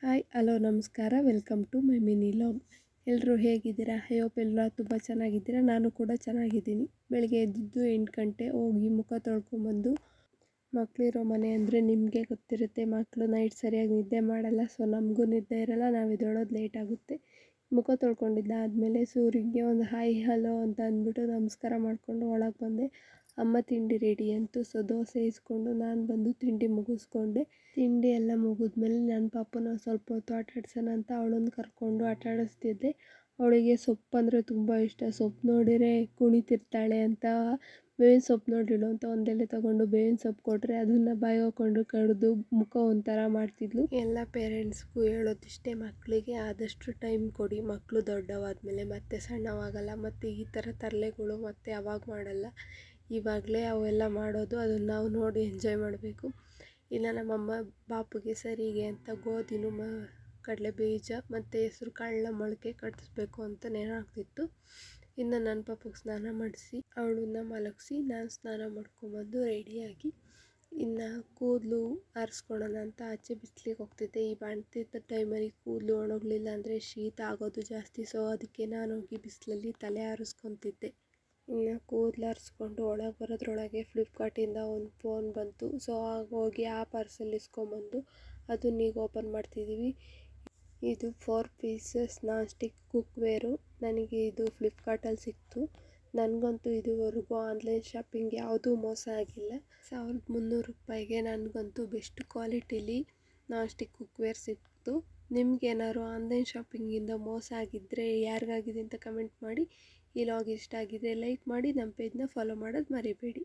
Hi hello ನಮಸ್ಕಾರ welcome to my mini log. ಎಲ್ಲರೂ ಹೇಗಿದ್ದೀರಾ? ಹೋಪ್ ಎಲ್ಲ ತುಂಬ ಚೆನ್ನಾಗಿದ್ದೀರಾ. ನಾನು ಕೂಡ ಚೆನ್ನಾಗಿದ್ದೀನಿ. ಬೆಳಗ್ಗೆ ಎದ್ದಿದ್ದು 8 ಗಂಟೆ, ಹೋಗಿ ಮುಖ ತೊಳ್ಕೊಂಬಂದು, ಮಕ್ಕಳಿರೋ ಮನೆ ಅಂದರೆ ನಿಮಗೆ ಗೊತ್ತಿರುತ್ತೆ, ಮಕ್ಕಳು ನೈಟ್ ಸರಿಯಾಗಿ ನಿದ್ದೆ ಮಾಡಲ್ಲ. ಸೊ ನಮಗೂ ನಿದ್ದೆ ಇರಲ್ಲ, ನಾವು ಎದ್ದೇಳೋದು ಲೇಟ್ ಆಗುತ್ತೆ. ಮುಖ ತೊಳ್ಕೊಂಡಿದ್ದಾದಮೇಲೆ ಸೂರ್ಯಗೆ ಒಂದು ಹಾಯ್ ಹಲೋ ಅಂತ ಅಂದ್ಬಿಟ್ಟು ನಮಸ್ಕಾರ ಮಾಡಿಕೊಂಡು ಒಳಗೆ ಬಂದೆ. ಅಮ್ಮ ತಿಂಡಿ ರೆಡಿ ಅಂತು. ಸೊ ದೋಸೆ ಇಸ್ಕೊಂಡು ನಾನು ಬಂದು ತಿಂಡಿ ಮುಗಿಸ್ಕೊಂಡೆ. ತಿಂಡಿ ಎಲ್ಲ ಮುಗಿದ್ಮೇಲೆ ನನ್ನ ಪಾಪನ ಸ್ವಲ್ಪ ಹೊತ್ತು ಆಟ ಆಡ್ಸೋಣ ಅಂತ ಅವಳನ್ನು ಕರ್ಕೊಂಡು ಆಟ ಆಡಿಸ್ತಿದ್ದೆ. ಅವಳಿಗೆ ಸೊಪ್ಪು ಅಂದರೆ ತುಂಬ ಇಷ್ಟ. ಸೊಪ್ಪು ನೋಡಿದರೆ ಕುಣಿತಿರ್ತಾಳೆ ಅಂತ ಬೇವಿನ ಸೊಪ್ಪು ನೋಡಿಳು ಅಂತ ಒಂದೆಲೆ ತೊಗೊಂಡು ಬೇವಿನ ಸೊಪ್ಪು ಕೊಟ್ಟರೆ ಅದನ್ನು ಬಾಯಿಗೆ ಹಾಕ್ಕೊಂಡು ಕಡಿದು ಮುಖ ಒಂಥರ ಮಾಡ್ತಿದ್ಲು. ಎಲ್ಲ ಪೇರೆಂಟ್ಸ್ಗೂ ಹೇಳೋದಿಷ್ಟೇ, ಮಕ್ಕಳಿಗೆ ಆದಷ್ಟು ಟೈಮ್ ಕೊಡಿ. ಮಕ್ಕಳು ದೊಡ್ಡವಾದಮೇಲೆ ಮತ್ತೆ ಸಣ್ಣವಾಗಲ್ಲ, ಮತ್ತು ಈ ಥರ ತರಲೆಗಳು ಮತ್ತೆ ಅವಾಗ ಮಾಡಲ್ಲ. ಇವಾಗಲೇ ಅವೆಲ್ಲ ಮಾಡೋದು, ಅದನ್ನು ನಾವು ನೋಡಿ ಎಂಜಾಯ್ ಮಾಡಬೇಕು. ಇಲ್ಲ ನಮ್ಮಮ್ಮ ಬಾಪುಗೆ ಸರಿಗೆ ಅಂತ ಗೋಧಿನೂ ಕಡಲೆ ಬೀಜ ಮತ್ತು ಹೆಸ್ರು ಕಾಳನ್ನ ಮೊಳಕೆ ಕಟ್ಟಿಸ್ಬೇಕು ಅಂತ ನೆನಾಗ್ತಿತ್ತು. ಇನ್ನು ನನ್ನ ಪಾಪುಗೆ ಸ್ನಾನ ಮಾಡಿಸಿ ಅವಳನ್ನ ಮಲಗಿಸಿ ನಾನು ಸ್ನಾನ ಮಾಡ್ಕೊಂಬಂದು ರೆಡಿಯಾಗಿ ಇನ್ನು ಕೂದಲು ಆರಿಸ್ಕೊಳ್ಳೋಣ ಅಂತ ಆಚೆ ಬಿಸಿಲಿಗೆ ಹೋಗ್ತಿದ್ದೆ. ಈ ಬಾಣ್ತಿದ್ದ ಟೈಮಲ್ಲಿ ಕೂದಲು ಒಣಗಲಿಲ್ಲ ಅಂದರೆ ಶೀತ ಆಗೋದು ಜಾಸ್ತಿ. ಸೊ ಅದಕ್ಕೆ ನಾನು ಹೋಗಿ ಬಿಸಿಲಲ್ಲಿ ತಲೆ ಆರಿಸ್ಕೊತಿದ್ದೆ. ಇನ್ನು ಕೂದಲು ಆರಿಸ್ಕೊಂಡು ಒಳಗೆ ಬರೋದ್ರೊಳಗೆ ಫ್ಲಿಪ್ಕಾರ್ಟಿಂದ ಒಂದು ಫೋನ್ ಬಂತು. ಸೊ ಹೋಗಿ ಆ ಪಾರ್ಸೆಲ್ ಇಸ್ಕೊಂಬಂದು ಅದನ್ನ ಈಗ ಓಪನ್ ಮಾಡ್ತಿದ್ದೀವಿ. ಇದು 4 ಪೀಸಸ್ ನಾನ್ ಸ್ಟಿಕ್ ಕುಕ್ವೇರು. ನನಗೆ ಇದು ಫ್ಲಿಪ್ಕಾರ್ಟಲ್ಲಿ ಸಿಕ್ತು. ನನಗಂತೂ ಇದುವರೆಗೂ ಆನ್ಲೈನ್ ಶಾಪಿಂಗ್ ಯಾವುದೂ ಮೋಸ ಆಗಿಲ್ಲ. 1300 ರೂಪಾಯಿಗೆ ನನಗಂತೂ ಬೆಸ್ಟ್ ಕ್ವಾಲಿಟಿಲಿ ನಾನ್ ಸ್ಟಿಕ್ ಕುಕ್ವೇರ್ ಸಿಕ್ತು. ನಿಮ್ಗೇನಾದ್ರು ಆನ್ಲೈನ್ ಶಾಪಿಂಗಿಂದ ಮೋಸ ಆಗಿದ್ದರೆ ಯಾರಿಗಾಗಿದೆ ಅಂತ ಕಮೆಂಟ್ ಮಾಡಿ. ಈ ಲಾಗ್ ಇಷ್ಟ ಆಗಿದ್ರೆ ಲೈಕ್ ಮಾಡಿ, ನಮ್ಮ ಪೇಜ್ನ ಫಾಲೋ ಮಾಡೋದು ಮರಿಬೇಡಿ.